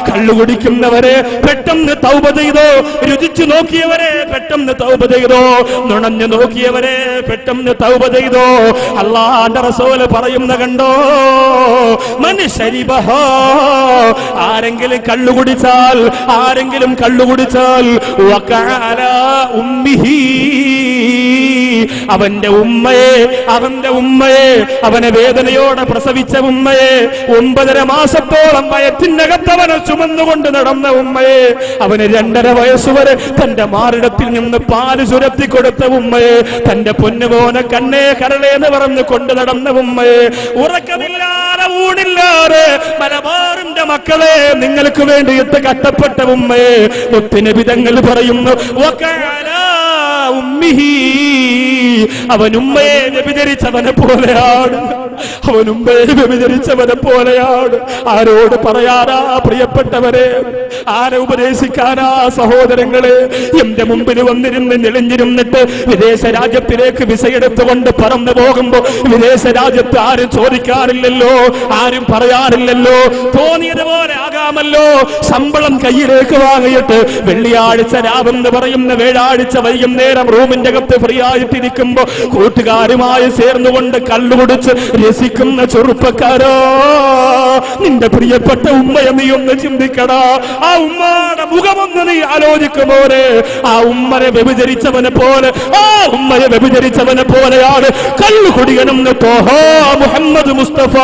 കള്ളു കുടിക്കുന്നവരെ പെട്ടെന്ന് തൗബ ചെയ്തോ, രുചിച്ചു നോക്കിയവരെ പെട്ടെന്ന് തൗബ ചെയ്തോ, നുണഞ്ഞു നോക്കിയവരെ പെട്ടെന്ന് തൗബ ചെയ്തോ. അല്ലാഹുവിന്റെ റസൂല് പറയുന്ന കണ്ടോ, മൻ ശരിബഹ, ആരെങ്കിലും കള്ളുകുടിച്ചാൽ വഖഅല ഉമ്മിഹി, അവന്റെ ഉമ്മയെ അവനെ വേദനയോടെ പ്രസവിച്ച ഉമ്മയെ, 9.5 മാസത്തോളം വയറ്റിനകത്തവനെ ചുമന്നുകൊണ്ട് നടന്ന ഉമ്മയെ, അവന് 2.5 വയസ്സുവരെ തന്റെ മാറിടത്തിൽ നിന്ന് പാല് ചുരത്തി കൊടുത്ത ഉമ്മയെ, തന്റെ പൊന്നുപോനെ കണ്ണേ കരളേ എന്ന് പറഞ്ഞ് കൊണ്ട് നടന്ന ഉമ്മയെ, ഉറക്കമില്ലാതെ ഊണില്ലാതെ മലബാറിന്റെ മക്കളെ നിങ്ങൾക്ക് വേണ്ടിയിട്ട് കഷ്ടപ്പെട്ട ഉമ്മയെ, മുത്തുനബി തങ്ങൾ പറയുന്നു വഖഅല ഉമ്മിഹി, അവൻ ഉമ്മയെ വ്യഭിചരിച്ചവനെ പോലെയാണ്, ആരോട് പറയാനാ പ്രിയപ്പെട്ടവരെ, ആരെ ഉപദേശിക്കാനാ സഹോദരങ്ങളെ? എന്റെ മുമ്പിൽ വന്നിരുന്ന് ഞെളിഞ്ഞിരുന്നിട്ട് വിദേശ രാജ്യത്തിലേക്ക് വിസയെടുത്തുകൊണ്ട് പറന്നു പോകുമ്പോ വിദേശ രാജ്യത്ത് ആരും ചോദിക്കാറില്ലല്ലോ, ആരും പറയാറില്ലല്ലോ, തോന്നിയതുപോലെ ആകാമല്ലോ. ശമ്പളം കയ്യിലേക്ക് വാങ്ങിയിട്ട് വെള്ളിയാഴ്ച രാവെന്ന് പറയുന്ന വ്യാഴാഴ്ച വൈകുന്നേരം റൂമിന്റെ അകത്ത് ഫ്രീ ആയിട്ടിരിക്കുമ്പോ കൂട്ടുകാരുമായി ചേർന്നുകൊണ്ട് കള്ളുകുടിച്ച് രസിക്കുന്ന ചെറുപ്പക്കാരോ, നിന്റെ പ്രിയപ്പെട്ട ഉമ്മയെ നീ ഒന്ന് ചിന്തിക്കടാ. ആ ഉമ്മയുടെ മുഖമൊന്ന് നീ ആലോചിക്കുമോനെ, ആ ഉമ്മയെ വ്യഭിചരിച്ചവനെ പോലെയാണ് കള്ളുകുടിയനെന്ന് തോഹ മുഹമ്മദ് മുസ്തഫ.